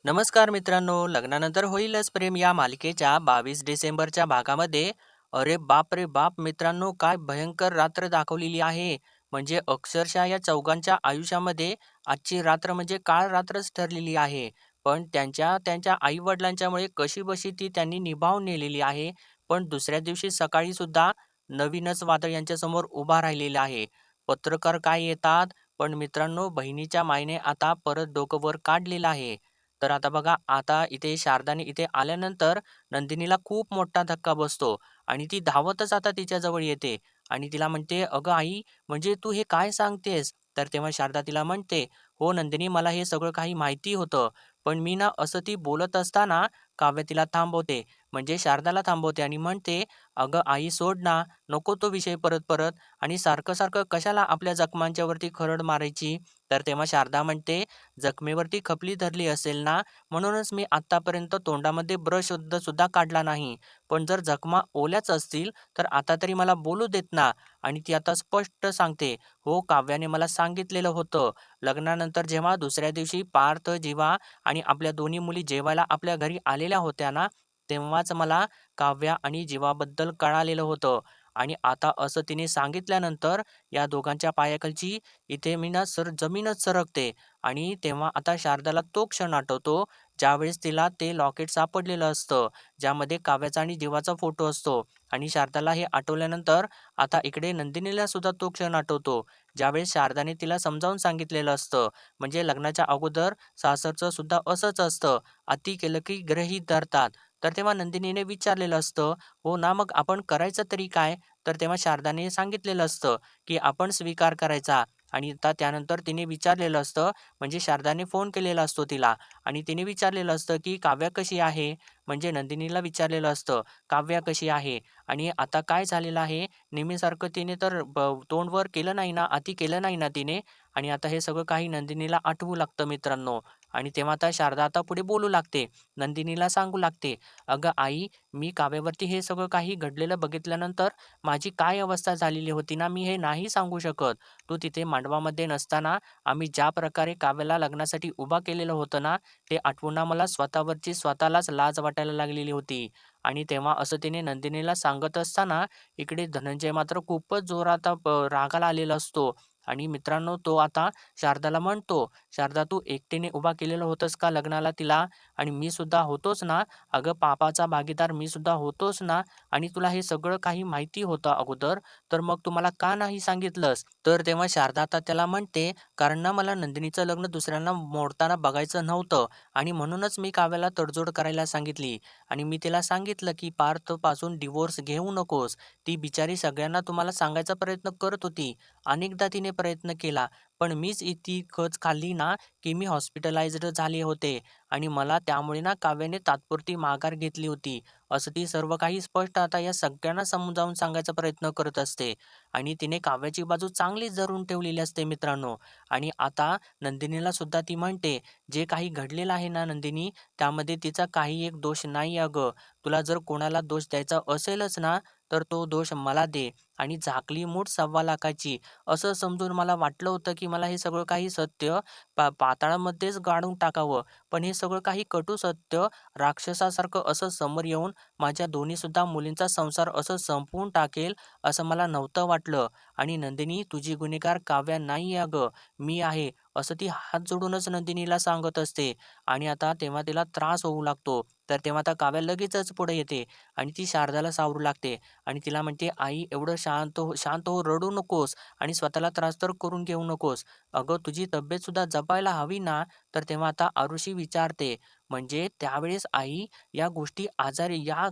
नमस्कार मित्रांनो, लग्नानंतर होईलच प्रेम या मालिकेच्या 22 डिसेंबरच्या भागामध्ये अरे बाप रे बाप मित्रांनो, काय भयंकर रात्र दाखवलेली आहे. म्हणजे अक्षरशः या चौघांच्या आयुष्यामध्ये आजची रात्र म्हणजे काळ रात्रच ठरलेली आहे. पण त्यांच्या त्यांच्या आई वडिलांच्यामुळे कशीबशी ती त्यांनी निभावून नेलेली आहे. पण दुसऱ्या दिवशी सकाळी सुद्धा नवीनच वादळ यांच्यासमोर उभा राहिलेला आहे. पत्रकार काय येतात, पण मित्रांनो बहिणीच्या मायने आता परत डोकं वर काढलेलं आहे. तर आता बघा, आता इथे शारदाने इथे आल्यानंतर नंदिनीला खूप मोठा धक्का बसतो आणि ती धावतच आता तिच्याजवळ येते आणि तिला म्हणते, "अगं आई, म्हणजे तू हे काय सांगतेस?" तर तेव्हा शारदा तिला म्हणते, "हो नंदिनी, मला हे सगळं काही माहिती होतं. पण मी ना," असं ती बोलत असताना काव्य तिला थांबवते. म्हणजे शारदाला थांबवते आणि म्हणते, "अगं आई, सोड ना. नको तो विषय परत-परत आणि सारखं-सारखं कशाला आपल्या जखमांच्या वरती खरड मारायची?" तर तेव्हा शारदा म्हणते, "जखमेवरती खपली धरली असेल ना, म्हणूनच मी आत्तापर्यंत तोंडामध्ये ब्रश सुद्धा काढला नाही. पण जर जखमा ओल्याच असतील, तर आता तरी मला बोलू देत ना." आणि ती आता स्पष्ट सांगते, "हो, काव्याने मला सांगितलेलं होतं. लग्नानंतर जेव्हा दुसऱ्या दिवशी पार्थ, जीवा आणि आपल्या दोन्ही मुली जेवायला आपल्या घरी आलेल्या होत्या ना, तेव्हाच मला काव्या आणि जीवाबद्दल कळालेलं होतं." आणि आता असं तिने सांगितल्यानंतर या दोघांच्या पायाखालची इथे मी ना जमीनच सरकते. आणि तेव्हा आता शारदाला तो क्षण आठवतो, ज्यावेळेस तिला ते लॉकेट सापडलेलं असतं, ज्यामध्ये काव्याचा आणि जीवाचा फोटो असतो. आणि शारदाला हे आठवल्यानंतर आता इकडे नंदिनीला सुद्धा तो क्षण आठवतो, ज्यावेळेस शारदाने तिला समजावून सांगितलेलं असतं. म्हणजे लग्नाच्या अगोदर सासरचं सुद्धा असंच असतं, अति केलं की गृहीत धरतात. तर तेव्हा नंदिनीने विचारलेलं असतं, "हो ना, मग आपण करायचं तरी काय?" तर तेव्हा शारदाने सांगितलेलं असतं, की आपण स्वीकार करायचा. आणि आता त्यानंतर तिने विचारलेलं असतं, म्हणजे शारदाने फोन केलेला असतो तिला आणि तिने विचारलेलं असतं, की "काव्या कशी आहे?" म्हणजे नंदिनीला विचारलेलं असतं, "काव्या कशी आहे?" आणि आता काय झालेलं आहे, नेहमीसारखं तिने तर तोंड वर केलं नाही ना, अति केलं नाही ना तिने. आणि आता हे सगळं काही नंदिनीला आठवू लागतं मित्रांनो. आणि तेव्हा आता शारदा आता पुढे बोलू लागते. नंदिनीला सांगू लागते, "अगं आई, मी काव्यावरती हे सगळं काही घडलेलं बघितल्यानंतर माझी काय अवस्था झालेली होती ना, मी हे नाही सांगू शकत. तू तिथे मांडवामध्ये नसताना आम्ही ज्या प्रकारे काव्याला लग्नासाठी उभा केलेलं होतं ना, ते आठवून ना मला स्वतःवरची स्वतःलाच लाज वाटायला लागलेली होती." आणि तेव्हा असं तिने नंदिनीला सांगत असताना इकडे धनंजय मात्र खूपच जोरात रागाला आलेला असतो. आणि मित्रांनो तो आता शारदाला म्हणतो, "शारदा, तू एकटीने उभा केलेलं होतंस का लग्नाला तिला? आणि मी सुद्धा होतोच ना. अगं पापाचा भागीदार मी सुद्धा होतोच ना. आणि तुला हे सगळं काही माहिती होतं अगोदर, तर मग तू मला का नाही सांगितलंस?" तर तेव्हा शारदा आता त्याला म्हणते, "कारण ना मला नंदिनीचं लग्न दुसऱ्यांना मोडताना बघायचं नव्हतं आणि म्हणूनच मी काव्याला तडजोड करायला सांगितली. आणि मी तिला सांगितलं, की पार्थपासून डिव्होर्स घेऊ नकोस. ती बिचारी सगळ्यांना तुम्हाला सांगायचा प्रयत्न करत होती. अनेकदा तिने प्रयत्न केला. पण मीच इतकी खच खाल्ली ना, की मी हॉस्पिटलाइज्ड झाले होते आणि मला त्यामुळे ना काव्याने तात्पुरती माघार घेतली होती." असं ती सर्व काही स्पष्ट आता या सगळ्यांना समजावून सांगायचा प्रयत्न करत असते. आणि तिने काव्याची बाजू चांगलीच धरून ठेवलेली असते मित्रांनो. आणि आता नंदिनीला सुद्धा ती म्हणते, "जे काही घडलेलं आहे ना नंदिनी, त्यामध्ये तिचा काही एक दोष नाही अगं. तुला जर कोणाला दोष द्यायचा असेलच ना, तर तो दोष मला दे. आणि झाकली मूठ 1,25,00,000ची असं समजून मला वाटलं होतं, की मला हे सगळं काही सत्य पाताळामध्येच गाडून टाकावं. पण हे सगळं काही कटू सत्य राक्षसासारखं असं समोर येऊन माझ्या दोन्हीसुद्धा मुलींचा संसार असं संपवून टाकेल, असं मला नव्हतं वाटलं. आणि नंदिनी, तुझी गुन्हेगार काव्या नाही आहे अगं, मी आहे." असं ती हात जोडूनच नंदिनीला सांगत असते. आणि आता तेव्हा तिला त्रास होऊ लागतो. तर तेव्हा आता काव्या लगेचच पुढे येते आणि ती शारदाला सावरू लागते आणि तिला म्हणते, "आई, एवढं शांत हो, रडू नकोस आणि स्वतःला त्रास तर करून घेऊ नकोस. अगं, तुझी तब्येतसुद्धा जपायला हवी ना." तर तेव्हा आता आरुषी विचारते, "म्हणजे त्यावेळेस आई या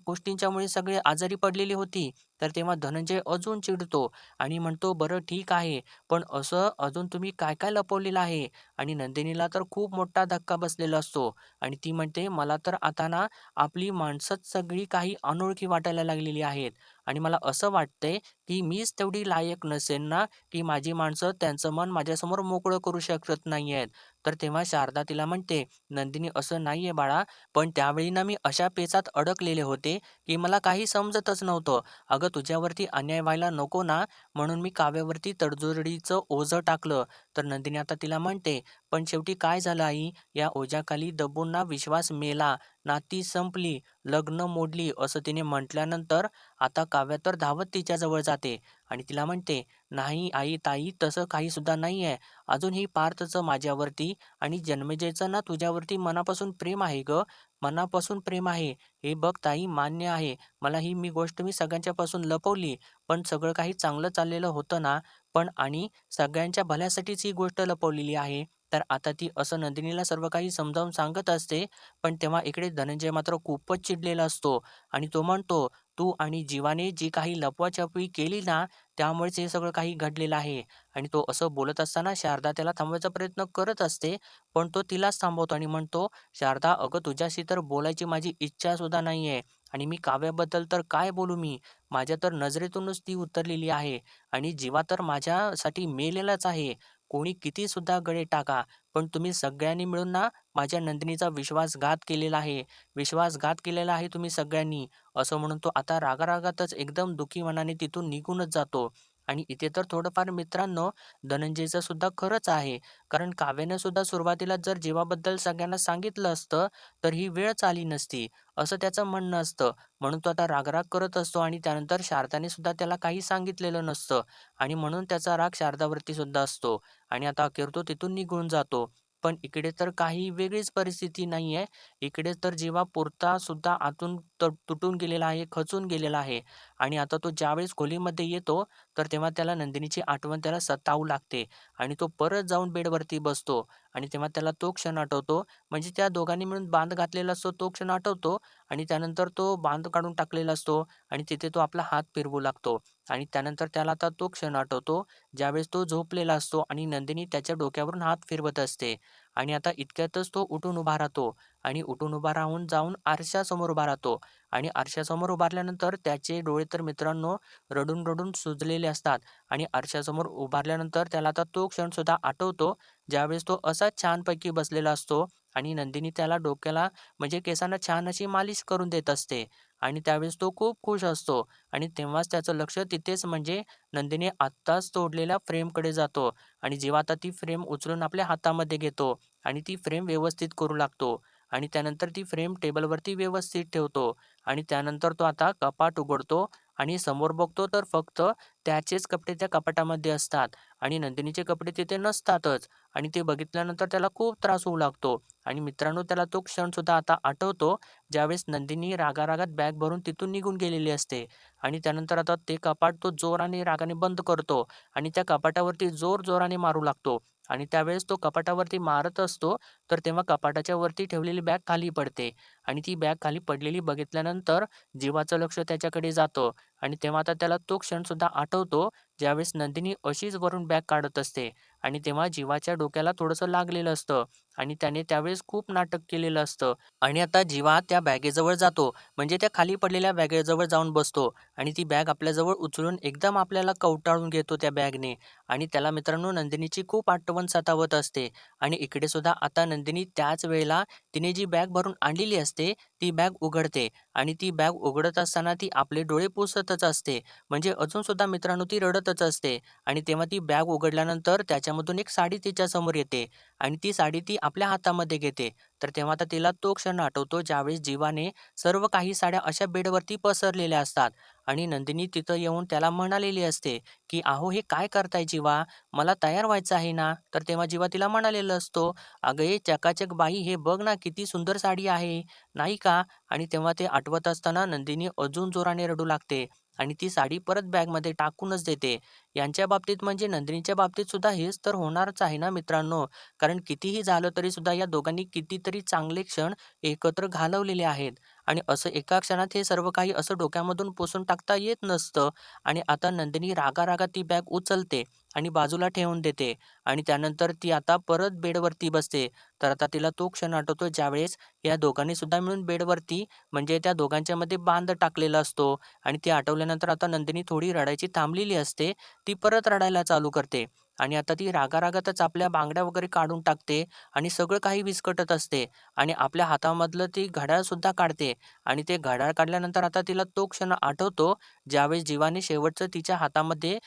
गोष्टींच्यामुळे सगळे आजारी पडलेली होती?" तर तेव्हा धनंजय अजून चिडतो आणि म्हणतो, "बरं ठीक आहे, पण असं अजून तुम्ही काय-काय लपवलेलं आहे?" आणि नंदिनीला तर खूप मोठा धक्का बसलेला असतो आणि ती म्हणते, "मला तर आता ना आपली माणसंच सगळी काही अनोळखी वाटायला लागलेली आहेत आणि मला असं वाटतंय, की मीच तेवढी लायक नसेन ना, की माझी माणसं त्यांचं मन माझ्यासमोर मोकळं करू शकत नाहीयेत." तर तेव्हा शारदा तिला म्हणते, "नंदिनी, असं नाहीये बाळा, पण त्यावेळी ना मी अशा पेचात अडकलेले होते, की मला काही समजतच नव्हतं. अगं तुझ्यावरती अन्याय व्हायला नको ना, म्हणून मी काव्यावरती तडजोडीचं ओझं टाकलं. तर नंदिनी आता तिला म्हणते, "पण शेवटी काय झालं आई? या ओझ्याखाली दबून ना विश्वास मेला, नाती संपली, लग्न मोडली." असं तिने म्हटल्यानंतर आता काव्या तर धावत तिच्याजवळ जाते आणि तिला म्हणते, "नाही आई, ताई तसं काहीसुद्धा नाहीये. अजूनही पार्थचं माझ्यावरती आणि जन्मेजयचं ना तुझ्यावरती मनापासून प्रेम आहे गं, मनापासून प्रेम आहे. हे बघ ताई मान्य आहे. मला ही गोष्ट मी सगळ्यांच्यापासून लपवली. पण सगळं काही चांगलं चाललेलं होतं ना, पण आणि सगळ्यांच्या भल्यासाठीच ही गोष्ट लपवलेली आहे." तर आता ती असं नंदिनीला सर्व काही समजावून सांगत असते. पण तेव्हा इकडे धनंजय मात्र खूपच चिडलेला असतो आणि तो म्हणतो, "तू आणि जीवाने जी काही लपवाछपवी केली ना, त्यामुळेच हे सगळं काही घडलेलं आहे." आणि तो असं बोलत असताना शारदा त्याला थांबवायचा प्रयत्न करत असते, पण तो तिलाच थांबवतो आणि म्हणतो, "शारदा, अगं तुझ्याशी तर बोलायची माझी इच्छासुद्धा नाहीये आणि मी काव्याबद्दल तर काय बोलू मी? माझ्या तर नजरेतूनच ती उतरलेली आहे आणि जीवा तर माझ्यासाठी मेलेलाच आहे. कोणी कितीसुद्धा गळे टाका, पण तुम्ही सगळ्यांनी मिळून ना माझ्या नंदिनीचा विश्वासघात केलेला आहे. विश्वासघात केलेला आहे तुम्ही सगळ्यांनी." असं म्हणून तो आता रागारागातच एकदम दुःखी मनाने तिथून निघूनच जातो. आणि इथे तर थोडंफार मित्रांनो, धनंजयचं सुद्धा खरंच आहे. कारण काव्यानं सुद्धा सुरुवातीला जर जीवाबद्दल सगळ्यांना सांगितलं असतं, तर ही वेळच आली नसती, असं त्याचं म्हणणं असतं. म्हणून तो आता राग करत असतो आणि त्यानंतर शारदाने सुद्धा त्याला काही सांगितलेलं नसतं आणि म्हणून त्याचा राग शारदावरती सुद्धा असतो आणि आता अखेर तो तिथून निघून जातो. पण इकडे तर काही वेगळीच परिस्थिती नाहीये. इकडे तर जीवा पुरता सुद्धा आतून तुटून गेलेला आहे, खचून गेलेला आहे आणि आता तो ज्यावेळेस खोलीमध्ये येतो, तर तेव्हा त्याला नंदिनीची आठवण त्याला सतावू लागते आणि तो परत जाऊन बेडवरती बसतो आणि तेव्हा त्याला तो क्षण आठवतो. म्हणजे त्या दोघांनी मिळून बांध घातलेला असतो तो क्षण आठवतो आणि त्यानंतर तो बांध काढून टाकलेला असतो आणि तिथे तो आपला हात फिरवू लागतो आणि त्यानंतर त्याला आता तो क्षण आठवतो, ज्यावेळेस तो झोपलेला असतो आणि नंदिनी त्याच्या डोक्यावरून हात फिरवत असते आणि आता इतक्यातच तो उठून उभा राहतो आणि उठून उभा राहून जाऊन आरशासमोर उभा राहतो आणि आरशासमोर उभारल्यानंतर त्याचे डोळे तर मित्रांनो रडून सुजलेले असतात आणि आरशासमोर उभारल्यानंतर त्याला आता तो क्षणसुद्धा आठवतो, ज्यावेळेस तो असाच छानपैकी बसलेला असतो आणि नंदिनी त्याला डोक्याला म्हणजे केसांना छान अशी मालिश करून देत असते आणि त्यावेळेस तो खूप खुश असतो आणि तेव्हाच त्याचं लक्ष तिथेच म्हणजे नंदिनी आत्ताच तोडलेल्या फ्रेमकडे जातो आणि जेव्हा आता ती फ्रेम उचलून आपल्या हातामध्ये घेतो आणि ती फ्रेम व्यवस्थित करू लागतो आणि त्यानंतर ती फ्रेम टेबलवरती व्यवस्थित ठेवतो आणि त्यानंतर तो आता कपाट उघडतो आणि समोर बघतो तर फक्त त्याचेच कपडे त्या कपाटामध्ये असतात आणि नंदिनीचे कपडे तिथे नसतातच आणि ते बघितल्यानंतर त्याला खूप त्रास होऊ लागतो आणि मित्रांनो त्याला तो क्षण सुद्धा आता आठवतो, ज्यावेळेस नंदिनी रागारागात बॅग भरून तिथून निघून गेलेली असते आणि त्यानंतर आता ते कपाट तो जोराने रागाने बंद करतो आणि त्या कपाटावरती जोराने मारू लागतो आणि त्यावेळेस तो कपाटावरती मारत असतो, तर तेव्हा कपाटाच्या वरती ठेवलेली बॅग खाली पडते आणि ती बॅग खाली पडलेली बघितल्यानंतर जीवाचं लक्ष त्याच्याकडे जातं आणि तेव्हा आता त्याला तो क्षणसुद्धा आठवतो, ज्यावेळेस नंदिनी अशीच वरून बॅग काढत असते आणि तेव्हा जीवाच्या डोक्याला थोडंसं लागलेलं असतं आणि त्याने त्यावेळेस खूप नाटक केलेलं असतं आणि आता जीवा त्या बॅगेजवळ जातो. म्हणजे त्या खाली पडलेल्या बॅगेजवळ जाऊन बसतो आणि ती बॅग आपल्याजवळ उचलून एकदम आपल्याला कवटाळून घेतो त्या बॅगने आणि त्याला मित्रांनो नंदिनीची खूप आठवण सतावत असते आणि इकडे सुद्धा आता नंदिनी त्याच वेळेला तिने जी बॅग भरून आणलेली असते, ती बॅग उघडते आणि ती बॅग उघडत असताना ती आपले डोळे पुसतच असते. म्हणजे अजून सुद्धा मित्रांनो ती रडतच असते आणि तेव्हा ती बॅग उघडल्यानंतर त्याच्यामधून एक साडी तिच्यासमोर येते आणि ती साडी ती आपल्या हातामध्ये घेते. तर तेव्हा आता तिला तो क्षण आठवतो, ज्यावेळेस जीवाने सर्व काही साड्या अशा बेडवरती पसरलेल्या असतात आणि नंदिनी तिथं येऊन त्याला म्हणालेली असते, की "अहो हे काय करताय जीवा? मला तयार व्हायचं आहे ना?" तर तेव्हा जीवा तिला म्हणालेला असतो, "अगं ये चकाचक बाई, हे बघ ना किती सुंदर साडी आहे, नाही का?" आणि तेव्हा ते आठवत असताना नंदिनी अजून जोराने रडू लागते आणि ती साडी परत बॅगमध्ये टाकूनच देते. यांच्या बाबतीत म्हणजे नंदिनीच्या बाबतीत सुद्धा हेच तर होणारच आहे ना मित्रांनो. कारण कितीही झालं तरी सुद्धा या दोघांनी कितीतरी चांगले क्षण एकत्र घालवलेले आहेत आणि असं एका क्षणात हे सर्व काही असं डोक्यामधून पुसून टाकता येत नसतं आणि आता नंदिनी रागारागात ती बॅग उचलते आणि बाजूला ठेवून देते आणि त्यानंतर ती आता परत बेडवरती बसते. तर आता तिला तो क्षण आठवतो, ज्यावेळेस या दोघांनी सुद्धा मिळून बेडवरती म्हणजे त्या दोघांच्यामध्ये बांध टाकलेला असतो आणि ते आठवल्यानंतर आता नंदिनी थोडी रडायची थांबलेली असते. ती परत रडायला चालू करते आणि आता ती रागारागातच आपल्या बांगड्या वगैरे काढून टाकते आणि सगळं काही विस्कटत असते आणि आपल्या हातामधलं ती घड्याळसुद्धा काढते आणि ते घड्याळ काढल्यानंतर आता तिला तो क्षण आठवतो, ज्यावेळेस जीवाने शेवटचं तिच्या हातामध्ये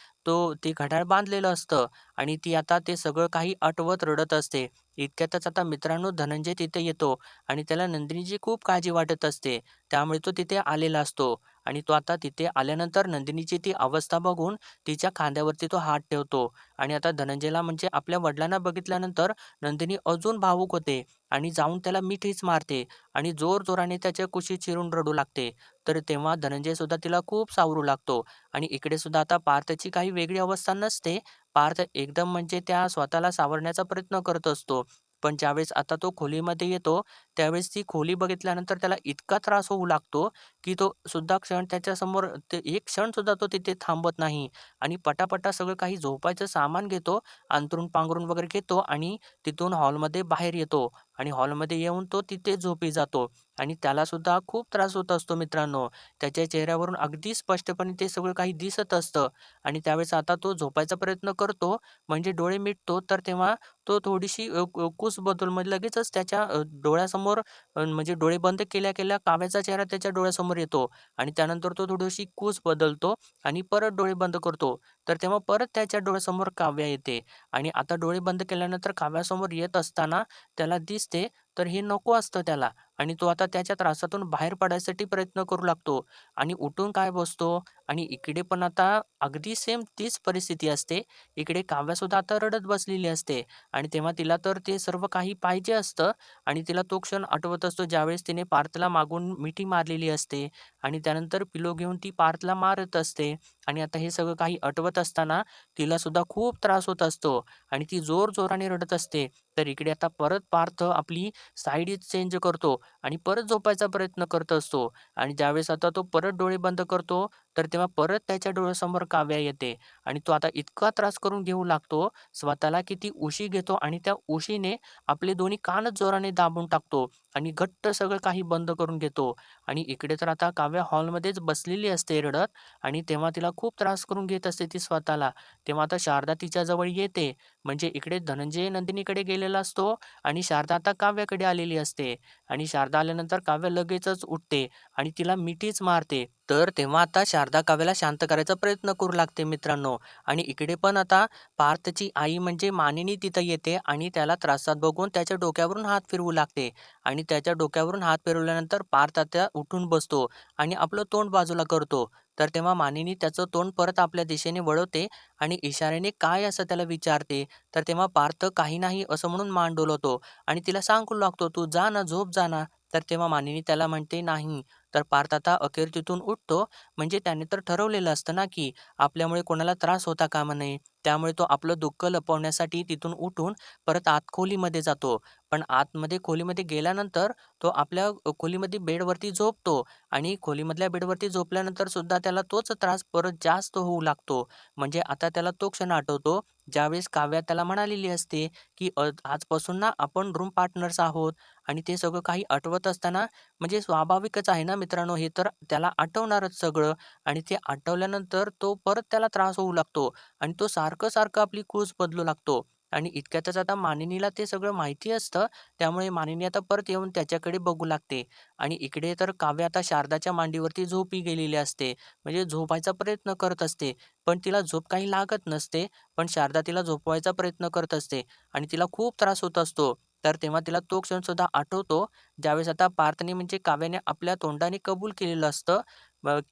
ते घड्याळ बांधलेलं असतं आणि ती आता ते सगळं काही आठवत रडत असते. इतक्यातच आता मित्रांनो धनंजय तिथे येतो आणि त्याला नंदिनीची खूप काळजी वाटत असते. त्यामुळे तो तिथे आलेला असतो आणि तो आता तिथे आल्यानंतर नंदिनीची ती अवस्था बघून तिच्या खांद्यावरती तो हात ठेवतो आणि आता धनंजयला म्हणजे आपल्या वडिलांना बघितल्यानंतर नंदिनी अजून भावूक होते आणि जाऊन त्याला मिठीच मारते आणि जोरजोराने त्याच्या कुशीत शिरून रडू लागते. तर तेव्हा धनंजय सुद्धा तिला खूप सावरू लागतो आणि इकडे सुद्धा आता पार्थची काही वेगळी अवस्था नसते. पार्थ एकदम म्हणजे त्या स्वतःला सावरण्याचा प्रयत्न करत असतो. पण ज्यावेळेस आता तो खोलीमध्ये येतो, त्यावेळेस ती खोली बघितल्यानंतर त्याला इतका त्रास होऊ लागतो, की तो सुद्धा क्षण त्याच्यासमोर ते एक क्षण सुद्धा तो तिथे थांबत नाही आणि पटापटा सगळं काही झोपायचं सामान घेतो, अंथरूण-पांघरूण वगैरे घेतो आणि तिथून हॉलमध्ये बाहेर येतो आणि हॉलमध्ये येऊन तो तिथे झोपी जातो आणि त्यालासुद्धा खूप त्रास होत असतो मित्रांनो. त्याच्या चेहऱ्यावरून अगदी स्पष्टपणे ते सगळं काही दिसत असतं आणि त्यावेळेस आता तो झोपायचा प्रयत्न करतो, म्हणजे डोळे मिटतो, तर तेव्हा तो थोडीशी कूस बदल म्हणजे लगेचच त्याच्या डोळ्यासमोर म्हणजे डोळे बंद केल्या-केल्या काव्याचा चेहरा त्याच्या डोळ्यासमोर येतो आणि त्यानंतर तो थोडीशी कूस बदलतो आणि परत डोळे बंद करतो. तर तेव्हा परत त्याच्या डोळ्यासमोर काव्या येते आणि आता डोळे बंद केल्यानंतर काव्यासमोर येत असताना त्याला दिसते, तर हे नको असतं त्याला आणि तो आता त्याच्या त्रासातून बाहेर पडायसाठी प्रयत्न करू लागतो आणि उठून काय बसतो आणि इकडे पण आता अगदी सेम तीच परिस्थिती असते. इकडे काव्यासुद्धा आता रडत बसलेली असते आणि तेव्हा तिला तर ते सर्व काही पाहिजे असतं आणि तिला तो क्षण आठवत असतो ज्यावेळेस तिने पार्थला मागून मिठी मारलेली असते आणि त्यानंतर पिलो घेऊन ती पार्थला मारत असते आणि आता हे सगळं काही आठवत असताना तिला सुद्धा खूप त्रास होत असतो आणि ती जोरजोराने रडत असते. तर इकडे आता परत पार्थ आपली साईड चेंज करतो आणि परत झोपायचा प्रयत्न करत असतो आणि ज्यावेळेस आता तो परत डोळे बंद करतो, तर तेव्हा परत त्याच्या डोळ्यासमोर काव्या येते आणि तो आता इतका त्रास करून घेऊ लागतो स्वतःला, की ती उशी घेतो आणि त्या उशीने आपले दोन्ही कानच जोराने दाबून टाकतो आणि घट्ट सगळं काही बंद करून घेतो आणि इकडे तर आता काव्या हॉलमध्येच बसलेली असते रडत आणि तेव्हा तिला खूप त्रास करून घेत असते ती स्वतःला. तेव्हा आता शारदा तिच्याजवळ येते. म्हणजे इकडे धनंजय नंदिनीकडे गेलेला असतो आणि शारदा आता काव्याकडे आलेली असते आणि शारदा आल्यानंतर काव्य लगेचच उठते आणि तिला मिठीच मारते. तर तेव्हा आता शारदा काव्याला शांत करायचा प्रयत्न करू लागते मित्रांनो आणि इकडे पण आता पार्थची आई म्हणजे मानिनी तिथं येते आणि त्याला त्रासात बघून त्याच्या डोक्यावरून हात फिरवू लागते आणि त्याच्या डोक्यावरून हात फिरवल्यानंतर पार्थ आता उठून बसतो आणि आपलं तोंड बाजूला करतो. तर तेव्हा मानिनी त्याचं तोंड परत आपल्या दिशेने वळवते आणि इशाऱ्याने काय असं त्याला विचारते. तर तेव्हा पार्थ काही नाही असं म्हणून मान डोलवतो आणि तिला सांगू लागतो, "तू जा ना, झोप जा ना." तर तेव्हा मानिनी त्याला म्हणते, "नाही." तर पार्थ आता अखेर तिथून उठतो. म्हणजे त्याने तर ठरवलेलं असतं ना, की आपल्यामुळे कोणाला त्रास होता कामा नये. त्यामुळे तो आपलं दुःख लपवण्यासाठी तिथून उठून परत आत खोलीमध्ये जातो. पण आतमध्ये खोलीमध्ये गेल्यानंतर तो आपल्या खोलीमध्ये बेडवरती झोपतो आणि खोलीमधल्या बेडवरती झोपल्यानंतर सुद्धा त्याला तोच त्रास परत जास्त होऊ लागतो. म्हणजे आता त्याला तो क्षण आठवतो, ज्यावेळेस काव्या त्याला म्हणालेली असते, की आजपासून ना आपण रूम पार्टनर्स आहोत आणि ते सगळं काही आठवत असताना म्हणजे स्वाभाविकच आहे ना मित्रांनो, हे तर त्याला आठवणारच सगळं आणि ते आठवल्यानंतर तो परत त्याला त्रास होऊ लागतो आणि तो सारखं-सारखं आपली कूस बदलू लागतो आणि इतक्यातच आता मानिनीला ते सगळं माहिती असतं. त्यामुळे मानिनी आता परत येऊन त्याच्याकडे बघू लागते आणि इकडे तर काव्य आता शारदाच्या मांडीवरती झोपी गेलेली असते. म्हणजे झोपायचा प्रयत्न करत असते. पण तिला झोप काही लागत नसते. पण शारदा तिला झोपवायचा प्रयत्न करत असते आणि तिला खूप त्रास होत असतो. तर तेव्हा तिला तो क्षणसुद्धा आठवतो, ज्यावेळेस आता पार्थने म्हणजे काव्याने आपल्या तोंडाने कबूल केलेलं असतं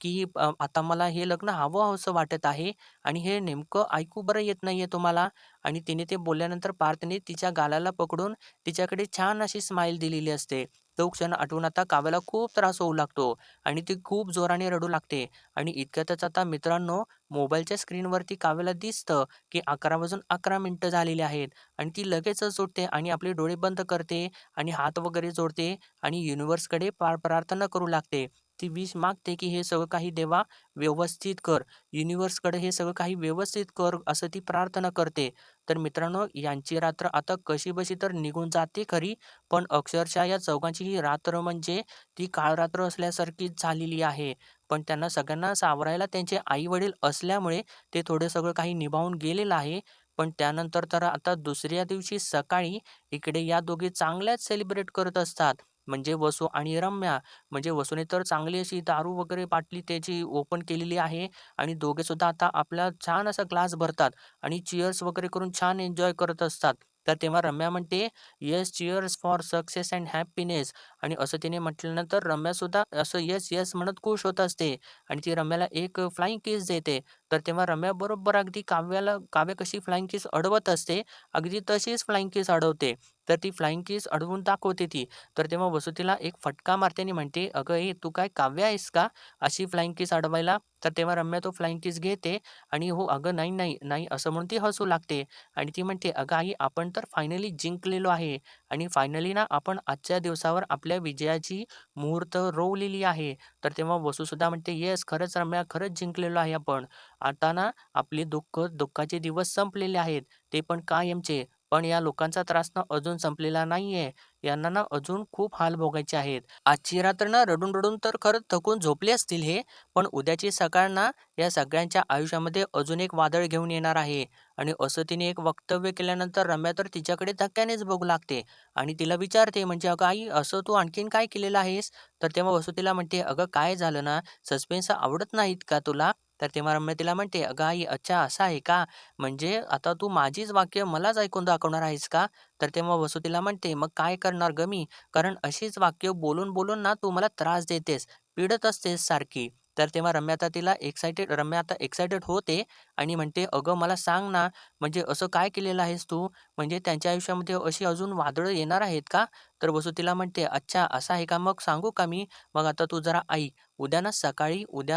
की आता मला हे लग्न हवं-हवंसं वाटत आहे आणि हे नेमकं ऐकू बरं येत नाहीये तुम्हाला आणि तिने ते बोलल्यानंतर पार्थने तिच्या गालाला पकडून तिच्याकडे छान अशी स्माईल दिलेली असते. तो क्षण आठवून आता काव्याला खूप त्रास होऊ लागतो आणि ती खूप जोराने रडू लागते आणि इतक्यातच आता मित्रांनो मोबाईलच्या स्क्रीनवरती काव्याला दिसतं, की 11 वाजून 11 मिनिटं झालेली आहेत आणि ती लगेचच उठते आणि आपले डोळे बंद करते आणि हात वगैरे जोडते आणि युनिव्हर्सकडे प्रार्थना करू लागते. ती विश मागते, की "हे सगळं काही देवा व्यवस्थित कर. युनिव्हर्सकडे हे सगळं काही व्यवस्थित कर." असं ती प्रार्थना करते. तर मित्रांनो, यांची रात्र आता कशीबशी तर निघून जाते खरी, पण अक्षरशः या चौघांची ही रात्र म्हणजे ती काळरात्र असल्यासारखीच झालेली आहे. पण त्यांना सगळ्यांना सावरायला त्यांचे आई-वडील असल्यामुळे ते थोडं सगळं काही निभावून गेलेलं आहे. पण त्यानंतर तर आता दुसऱ्या दिवशी सकाळी इकडे या दोघी चांगल्याच सेलिब्रेट करत असतात. म्हणजे वसू आणि रम्या. म्हणजे वसूने तर चांगली अशी दारू वगैरे बाटली त्याची ओपन केलेली आहे आणि दोघे सुद्धा आता आपला छान असा ग्लास भरतात आणि चीअर्स वगैरे करून छान एन्जॉय करत असतात. तर तेव्हा रम्या म्हणते, "yes, cheers for success and happiness." आणि असं तिने म्हटल्यानंतर रम्यासुद्धा असं येस, येस म्हणत खुश होत असते आणि ती रम्याला एक फ्लाइंग किस देते. तर तेव्हा रम्या बरोबर अगदी काव्य कशी फ्लाइंग किस अडवत असते, अगदी तशीच फ्लाइंग किस अडवते. तर ती फ्लाइंग किस अडवून दाखवते ती. तर तेव्हा वसू तिला एक फटका मारते आणि म्हणते, "अगं ए, तू काय काव्य आहेस का अशी फ्लाइंग किस अडवायला?" तर तेव्हा रम्या तो फ्लाइंग किस घेते आणि "हो, अगं नाही, नाही, नाही" असं म्हणून ती हसू लागते आणि ती म्हणते, "अगं आई, आपण तर फायनली जिंकलेलो आहे आणि फायनली ना आपण आजच्या दिवसावर आपल्या विजयाची मुहूर्त रोवलेली आहे." तर तेव्हा वसूसुद्धा म्हणते, "येस, खरंच रम्या, खरंच जिंकलेलो आहे आपण. आता ना आपले दुःखाचे दिवस संपलेले आहेत, ते पण कायमचे. पण या लोकांचा त्रास ना अजून संपलेला नाहीये. यांना ना अजून खूप हाल भोगायचे आहेत. आजची रात्र ना रडून-रडून तर खरंच थकून झोपले असतील हे, पण उद्याची सकाळ ना या सगळ्यांच्या आयुष्यामध्ये अजून एक वादळ घेऊन येणार आहे." आणि असं तिने एक वक्तव्य केल्यानंतर रम्या तर तिच्याकडे धक्क्यानेच बघू लागते आणि तिला विचारते, म्हणजे "अगं आई, असं तू आणखीन काय केलेलं आहेस?" तर तेव्हा वसू तिला म्हणते, "अगं काय झालं ना, सस्पेन्स आवडत नाहीत का तुला?" तर तेव्हा रम्या तिला म्हणते, "अगं आई, अच्छा असं आहे का? म्हणजे आता तू माझीच वाक्य मलाच ऐकून दाखवणार आहेस का?" तर तेव्हा वसू तिला म्हणते, "मग काय करणार गं मी? कारण अशीच वाक्य बोलून-बोलून ना तू मला त्रास देतेस, पीडत असतेस सारखी." तर तेव्हा रम्या आता एक्साइटेड होते आणि म्हणते, "अगं मला सांग ना, म्हणजे असं काय केलेलं आहेस तू? म्हणजे त्यांच्या आयुष्यामध्ये अशी अजून वादळं येणार आहेत का?" तर वसू तिला म्हणते, "अच्छा असं आहे का? मग सांगू का मी? मग आता तू जरा ऐक. उद्या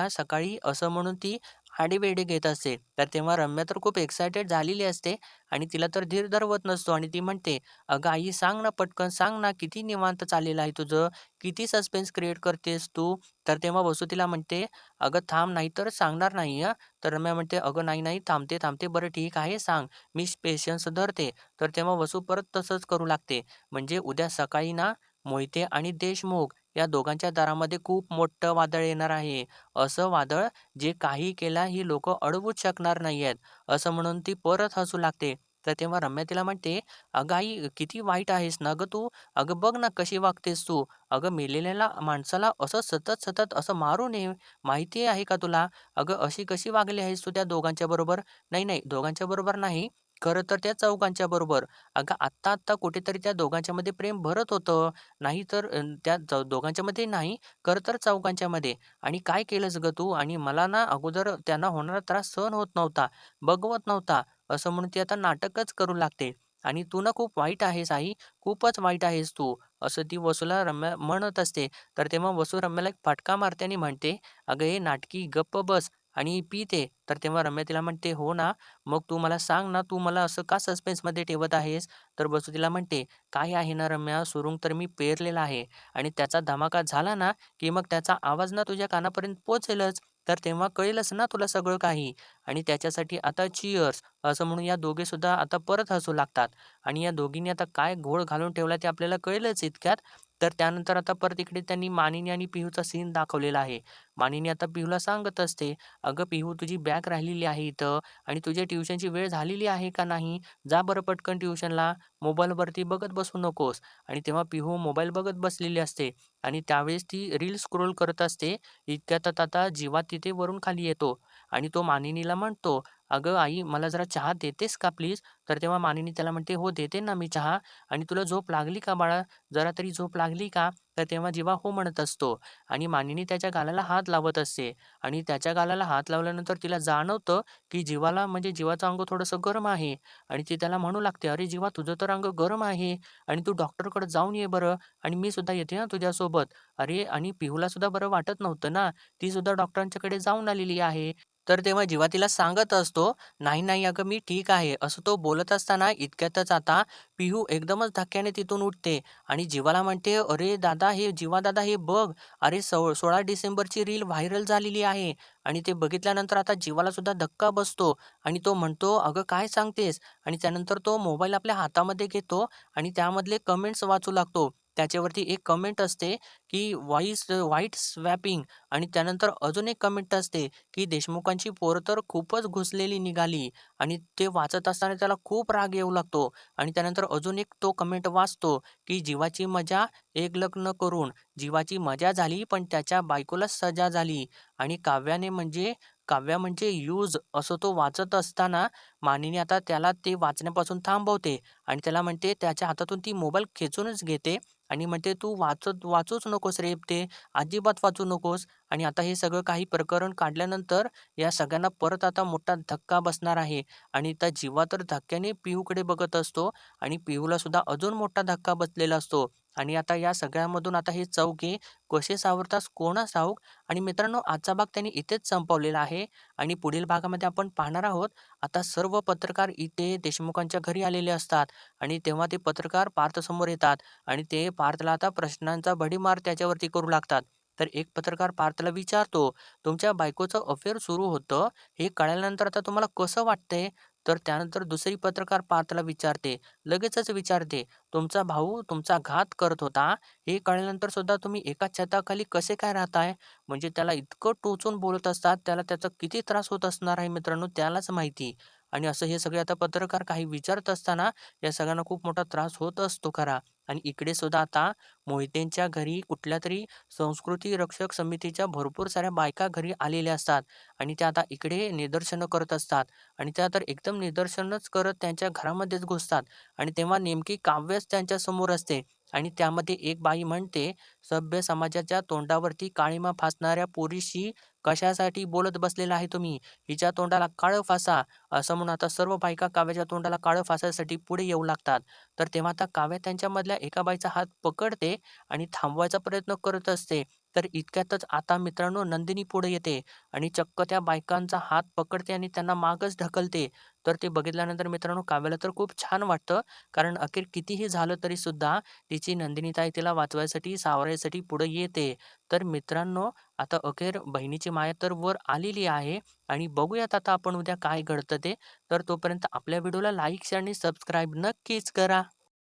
सकाळी" असं म्हणून ती आढेवेढे घेत असते. तर तेव्हा रम्या तर खूप एक्साइटेड झालेली असते आणि तिला तर धीर धरवत नसतो आणि ती म्हणते, "अगं आई, सांग ना पटकन, सांग ना, किती निवांत चाललेलं आहे तुझं? किती सस्पेन्स क्रिएट करतेस तू?" तर तेव्हा वसू तिला म्हणते, "अगं थांब, नाहीतर सांगणार नाही हं." तर रम्या म्हणते, "अगं नाही, नाही, थांबते. बरं ठीक आहे, सांग. मी पेशन्स धरते." तर तेव्हा वसू परत तसंच करू लागते. म्हणजे उद्या सकाळी ना मोहिते आणि देशमुख या दोघांच्या दारामध्ये खूप मोठं वादळ येणार आहे. असं वादळ जे काही केला ही लोकं अडवूच शकणार नाहीयेत, असं म्हणून ती परत हसू लागते. तर तेव्हा रम्या तिला म्हणते, "अगं आई, किती वाईट आहेस ना गं तू? अगं बघ ना कशी वागतेस तू. अगं मेलेल्या माणसाला असं सतत असं मारू नये, माहिती आहे का तुला? अगं अशी कशी वागली आहेस तू त्या दोघांच्या बरोबर?" "नाही, नाही, दोघांच्या बरोबर नाही. खरं तर त्या चौघांच्या बरोबर. अगं आत्ता कुठेतरी त्या दोघांच्यामध्ये प्रेम भरत होतं. नाहीतर त्या दोघांच्यामध्ये नाही, खरं तर चौघांच्यामध्ये. आणि काय केलंस गं तू? आणि मला ना अगोदर त्यांना होणारा त्रास सहन होत नव्हता, बघवत नव्हता." असं म्हणून ती आता नाटकच करू लागते. "आणि तू ना खूप वाईट आहेस आई, खूपच वाईट आहेस तू." असं ती वसूला रम्या म्हणत असते. तर तेव्हा वसू रम्याला एक फटका मारते आणि म्हणते, "अगं हे नाटकी, गप्प बस आणि पी ते." तर तेव्हा रम्या तिला म्हणते, "हो ना, मग तू मला सांग ना, तू मला असं का सस्पेन्समध्ये ठेवत आहेस?" तर वसू तिला म्हणते, "काय आहे ना रम्या, सुरुंग तर मी पेरलेला आहे आणि त्याचा धमाका झाला ना, की मग त्याचा आवाज ना तुझ्या कानापर्यंत पोहोचेलच. तर तेव्हा कळेलच ना तुला सगळं काही. आणि त्याच्यासाठी आता चीअर्स." असं म्हणून या दोघेसुद्धा आता परत हसू लागतात आणि या दोघींनी आता काय घोळ घालून ठेवला ते आपल्याला कळेलच इतक्यात. तर त्यानंतर आता परत इकडे त्यांनी मानिनी आणि पिहूचा सीन दाखवलेला आहे. मानिनी आता पिहूला सांगत असते, "अगं पिहू, तुझी बॅग राहिलेली आहे इथं आणि तुझ्या ट्युशनची वेळ झालेली आहे का नाही? जा बरं पटकन ट्युशनला. मोबाईलवरती बघत बसू नकोस." आणि तेव्हा पिहू मोबाईल बघत बसलेली असते आणि त्यावेळेस ती रील स्क्रोल करत असते. इतक्यातच आता जीवा तिथे वरून खाली येतो आणि तो मानिनीला म्हणतो, "अगं आई, मला जरा चहा देतेस का प्लीज?" तर तेव्हा मानिनी त्याला म्हणते, "हो, देते ना मी चहा. आणि तुला झोप लागली का बाळा? जरा तरी झोप लागली का?" तर तेव्हा जीवा हो म्हणत असतो आणि मानिनी त्याच्या गालाला हात लावत असते आणि त्याच्या गालाला हात लावल्यानंतर तिला जाणवतं, की जीवाला म्हणजे जीवाचं अंग थोडंसं गरम आहे आणि ती त्याला म्हणू लागते, "अरे जीवा, तुझं तर अंग गरम आहे आणि तू डॉक्टरकडे जाऊन ये बरं आणि मी सुद्धा येते हां तुझ्यासोबत." अरे आणि पिहूला सुद्धा बरं वाटत नव्हतं ना, ती सुद्धा डॉक्टरांच्याकडे जाऊन आलेली आहे. तर तेव्हा जेव्हा तिला सांगत असतो, "नाही, नाही अगं मी ठीक आहे." असं तो बोलत असताना इतक्यातच आता पिहू एकदमच धक्क्याने तिथून उठते आणि जीवाला म्हणते, "अरे दादा, हे जीवा दादा हे बघ. अरे 16 डिसेंबरची रील व्हायरल झालेली आहे." आणि ते बघितल्यानंतर आता जीवाला सुद्धा धक्का बसतो आणि तो म्हणतो, "अगं काय सांगतेस?" आणि त्यानंतर तो मोबाईल आपल्या हातामध्ये घेतो आणि त्यामधले कमेंट्स वाचू लागतो. त्याच्यावरती एक कमेंट असते, की व्हाईट स्वॅपिंग आणि त्यानंतर अजून एक कमेंट असते, की देशमुखांची पोरं तर खूपच घुसलेली निघाली आणि ते वाचत असताना त्याला खूप राग येऊ लागतो आणि त्यानंतर अजून एक तो कमेंट वाचतो, की जीवाची मजा एक लग्न करून. जीवाची मजा झाली, पण त्याच्या बायकोलाच सजा झाली आणि काव्या म्हणजे यूज असं तो वाचत असताना मानिनी आता त्याला ते वाचण्यापासून थांबवते आणि त्याला म्हणते त्याच्या हातातून ती मोबाईल खेचूनच घेते आणि म्हणते, "तू वाचूच नकोस रे ते, अजिबात वाचू नकोस." आणि आता हे सगळं काही प्रकरण काढल्यानंतर या सगळ्यांना परत आता मोठा धक्का बसणार आहे आणि त्या जीवा तर धक्क्याने पिहूकडे बघत असतो आणि पिहूला सुद्धा अजून मोठा धक्का बसलेला असतो. आणि आता या सगळ्यामधून आता हे चौघे कसे सावरतात कोणास ठाऊक. आणि मित्रांनो, आजचा भाग त्यांनी इथेच संपवलेला आहे आणि पुढील भागामध्ये आपण पाहणार आहोत. आता सर्व पत्रकार इथे देशमुखांच्या घरी आलेले असतात आणि तेव्हा ते पत्रकार पार्थसमोर येतात आणि ते पार्थला आता प्रश्नांचा भडीमार त्याच्यावरती करू लागतात. तर एक पत्रकार पार्थला विचारतो, "तुमच्या बायकोचं अफेअर सुरू होतं, हे कळाल्यानंतर आता तुम्हाला कसं वाटतंय?" तर त्यानंतर दुसरी पत्रकार पार्थला लगेचच विचारते, "तुमचा भाऊ तुमचा घात करत होता, हे कळल्यानंतर सुद्धा तुम्ही एकाच छताखाली कसे काय राहताय?" म्हणजे त्याला इतकं टोचून बोलत असतात, त्याला त्याचा किती त्रास होत असणार आहे मित्रांनो त्यालाच माहिती. आणि असं हे सगळे आता पत्रकार काही विचारत असताना या सगळ्यांना खूप मोठा त्रास होत असतो खरा. आणि इकडे सुद्धा आता मोहितेंच्या घरी कुठल्यातरी संस्कृती रक्षक समितीच्या भरपूर साऱ्या बायका घरी आलेल्या असतात आणि त्या आता इकडे निदर्शनं करत असतात आणि त्या तर एकदम निदर्शनच करत त्यांच्या घरामध्येच घुसतात आणि तेव्हा नेमकी काव्यच त्यांच्यासमोर असते आणि त्यामध्ये एक बाई म्हणते, "सभ्य समाजाच्या तोंडावरती काळिमा फासणाऱ्या पोरीशी कशासाठी बोलत बसलेला आहे तुम्ही? हिच्या तोंडाला काळं फासा." असं म्हणून आता सर्व बायका काव्याच्या तोंडाला काळं फासायसाठी पुढे येऊ लागतात. तर तेव्हा आता काव्या त्यांच्यामधल्या एका बाईचा हात पकडते आणि थांबवायचा प्रयत्न करत असते. तर इतक्यातच आता मित्रांनो नंदिनी पुढे येते आणि चक्क त्या बायकांचा हात पकडते आणि त्यांना मागच ढकलते. तर ते बघितल्यानंतर मित्रांनो काव्याला तर खूप छान वाटतं. कारण अखेर कितीही झालं तरी सुद्धा तिची नंदिनीताई तिला वाचवायसाठी, सावरायसाठी पुढे येते. तर मित्रांनो, आता अखेर बहिणीची माया तर वर आलेली आहे आणि बघूयात आता आपण उद्या काय घडतं ते. तर तोपर्यंत आपल्या व्हिडिओला लाईक, शेअर आणि सबस्क्राईब नक्कीच करा.